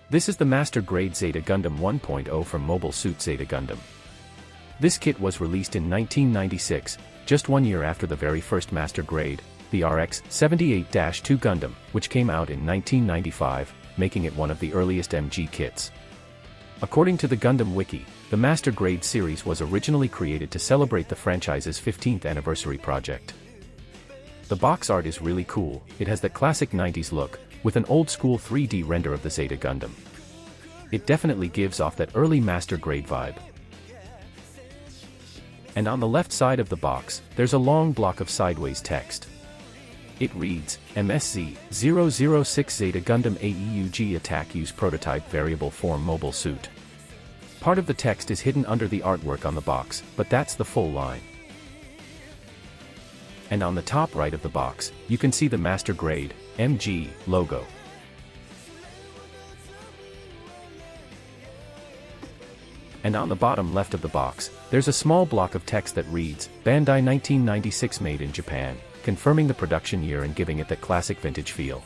This is the Master Grade Zeta Gundam 1.0 from Mobile Suit Zeta Gundam. This kit was released in 1996, just 1 year after the very first Master Grade, the RX-78-2 Gundam, which came out in 1995, making it one of the earliest MG kits. According to the Gundam Wiki, the Master Grade series was originally created to celebrate the franchise's 15th anniversary project. The box art is really cool. It has that classic 90s look, with an old-school 3D render of the Zeta Gundam. It definitely gives off that early Master Grade vibe. And on the left side of the box, there's a long block of sideways text. It reads, MSZ-006 Zeta Gundam AEUG Attack Use Prototype Variable Form Mobile Suit. Part of the text is hidden under the artwork on the box, but that's the full line. And on the top right of the box, you can see the Master Grade, MG, logo. And on the bottom left of the box, there's a small block of text that reads, Bandai 1996 Made in Japan, confirming the production year and giving it that classic vintage feel.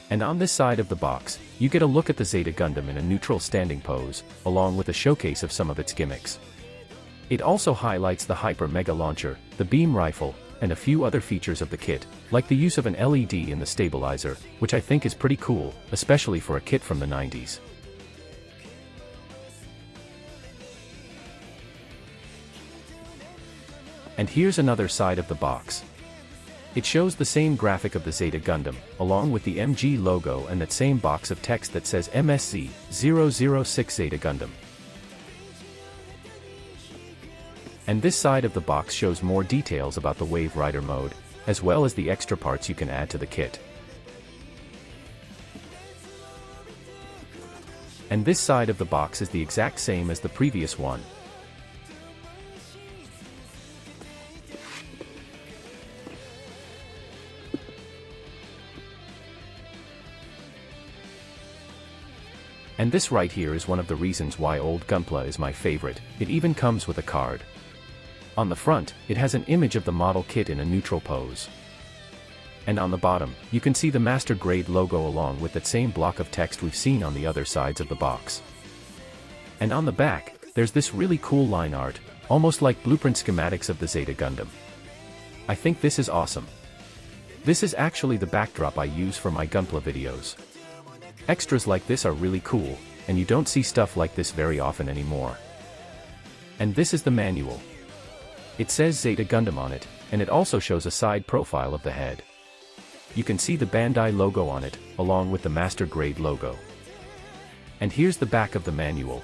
And on this side of the box, you get a look at the Zeta Gundam in a neutral standing pose, along with a showcase of some of its gimmicks. It also highlights the Hyper Mega Launcher, the beam rifle, and a few other features of the kit, like the use of an LED in the stabilizer, which I think is pretty cool, especially for a kit from the 90s. And here's another side of the box. It shows the same graphic of the Zeta Gundam, along with the MG logo and that same box of text that says MSZ-006 Zeta Gundam. And this side of the box shows more details about the Wave Rider mode, as well as the extra parts you can add to the kit. And this side of the box is the exact same as the previous one. And this right here is one of the reasons why Old Gunpla is my favorite. It even comes with a card. On the front, it has an image of the model kit in a neutral pose. And on the bottom, you can see the Master Grade logo along with that same block of text we've seen on the other sides of the box. And on the back, there's this really cool line art, almost like blueprint schematics of the Zeta Gundam. I think this is awesome. This is actually the backdrop I use for my Gunpla videos. Extras like this are really cool, and you don't see stuff like this very often anymore. And this is the manual. It says Zeta Gundam on it, and it also shows a side profile of the head. You can see the Bandai logo on it, along with the Master Grade logo. And here's the back of the manual.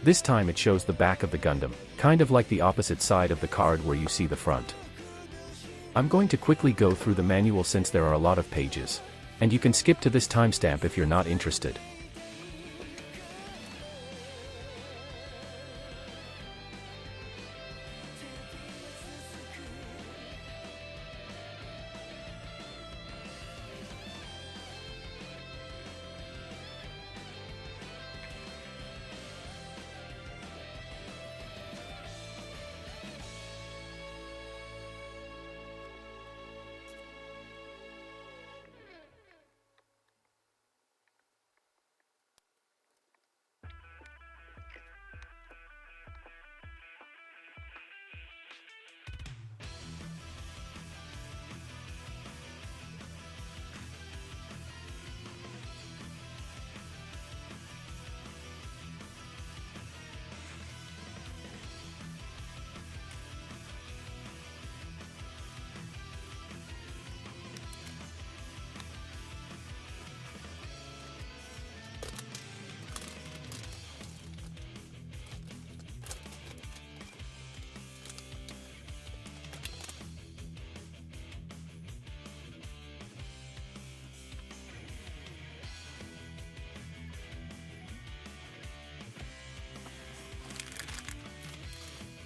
This time it shows the back of the Gundam, kind of like the opposite side of the card where you see the front. I'm going to quickly go through the manual since there are a lot of pages. And you can skip to this timestamp if you're not interested.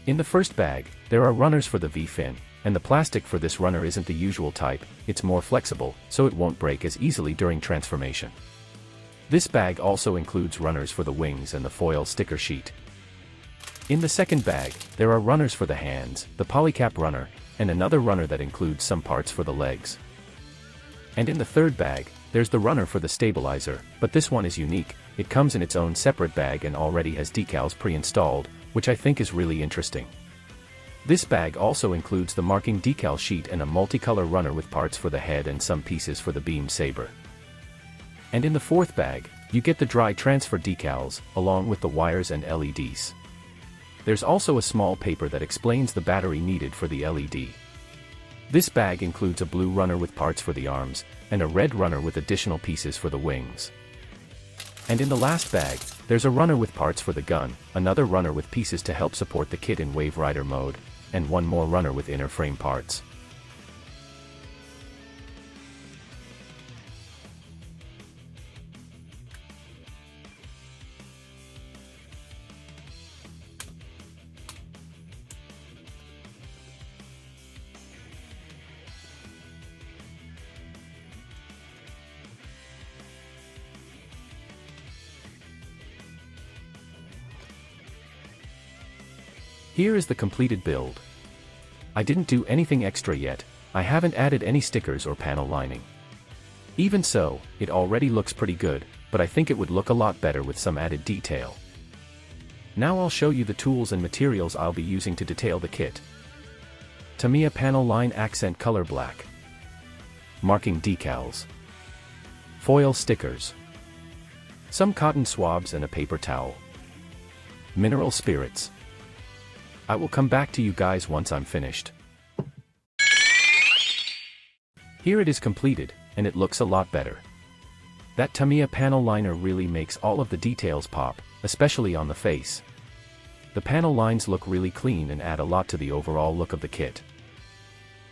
In the first bag, there are runners for the V-fin, and the plastic for this runner isn't the usual type, it's more flexible, so it won't break as easily during transformation. This bag also includes runners for the wings and the foil sticker sheet. In the second bag, there are runners for the hands, the polycap runner, and another runner that includes some parts for the legs. And in the third bag, there's the runner for the stabilizer, but this one is unique. It comes in its own separate bag and already has decals pre-installed, which I think is really interesting. This bag also includes the marking decal sheet and a multicolor runner with parts for the head and some pieces for the beam saber. And in the fourth bag, you get the dry transfer decals, along with the wires and LEDs. There's also a small paper that explains the battery needed for the LED. This bag includes a blue runner with parts for the arms, and a red runner with additional pieces for the wings. And in the last bag, there's a runner with parts for the gun, another runner with pieces to help support the kit in Wave Rider mode, and one more runner with inner frame parts. Here is the completed build. I didn't do anything extra yet. I haven't added any stickers or panel lining. Even so, it already looks pretty good, but I think it would look a lot better with some added detail. Now I'll show you the tools and materials I'll be using to detail the kit. Tamiya panel line accent color black. Marking decals. Foil stickers. Some cotton swabs and a paper towel. Mineral spirits. I will come back to you guys once I'm finished. Here it is completed, and it looks a lot better. That Tamiya panel liner really makes all of the details pop, especially on the face. The panel lines look really clean and add a lot to the overall look of the kit.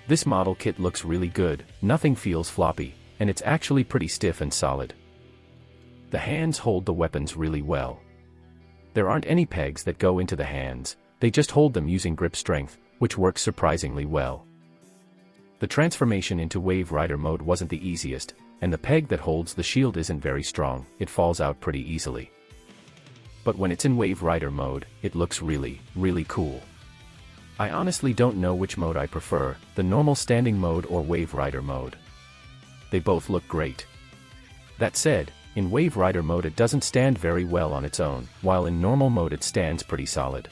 This model kit looks really good, nothing feels floppy, and it's actually pretty stiff and solid. The hands hold the weapons really well. There aren't any pegs that go into the hands. They just hold them using grip strength, which works surprisingly well. The transformation into Wave Rider mode wasn't the easiest, and the peg that holds the shield isn't very strong, it falls out pretty easily. But when it's in Wave Rider mode, it looks really, really cool. I honestly don't know which mode I prefer, the normal standing mode or Wave Rider mode. They both look great. That said, in Wave Rider mode it doesn't stand very well on its own, while in normal mode it stands pretty solid.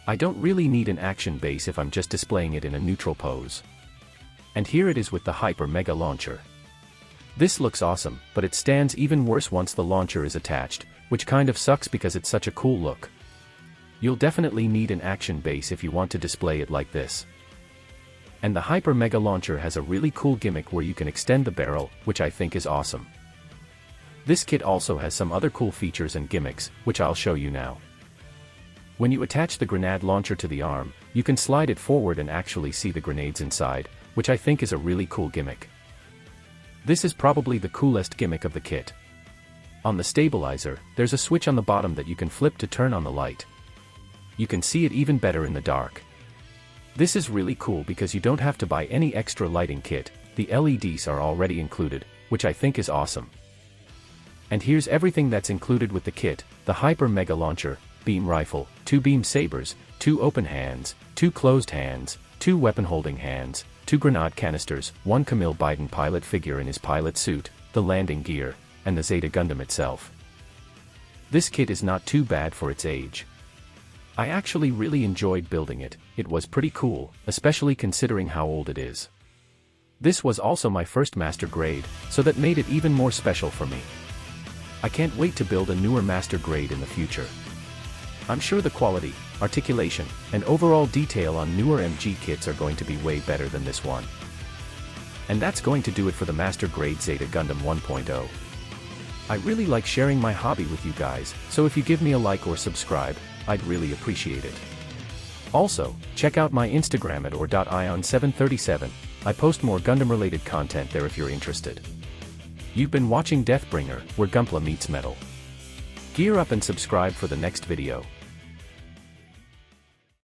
I don't really need an action base if I'm just displaying it in a neutral pose. And here it is with the Hyper Mega Launcher. This looks awesome, but it stands even worse once the launcher is attached, which kind of sucks because it's such a cool look. You'll definitely need an action base if you want to display it like this. And the Hyper Mega Launcher has a really cool gimmick where you can extend the barrel, which I think is awesome. This kit also has some other cool features and gimmicks, which I'll show you now. When you attach the grenade launcher to the arm, you can slide it forward and actually see the grenades inside, which I think is a really cool gimmick. This is probably the coolest gimmick of the kit. On the stabilizer, there's a switch on the bottom that you can flip to turn on the light. You can see it even better in the dark. This is really cool because you don't have to buy any extra lighting kit, the LEDs are already included, which I think is awesome. And here's everything that's included with the kit: the Hyper Mega Launcher, beam rifle, 2 beam sabers, 2 open hands, 2 closed hands, 2 weapon holding hands, 2 grenade canisters, 1 Camille Biden pilot figure in his pilot suit, the landing gear, and the Zeta Gundam itself. This kit is not too bad for its age. I actually really enjoyed building it, it was pretty cool, especially considering how old it is. This was also my first master grade, so that made it even more special for me. I can't wait to build a newer master grade in the future. I'm sure the quality, articulation, and overall detail on newer MG kits are going to be way better than this one. And that's going to do it for the Master Grade Zeta Gundam 1.0. I really like sharing my hobby with you guys, so if you give me a like or subscribe, I'd really appreciate it. Also, check out my Instagram at or.ion737, I post more Gundam-related content there if you're interested. You've been watching Deathbringer, where Gunpla meets metal. Gear up and subscribe for the next video.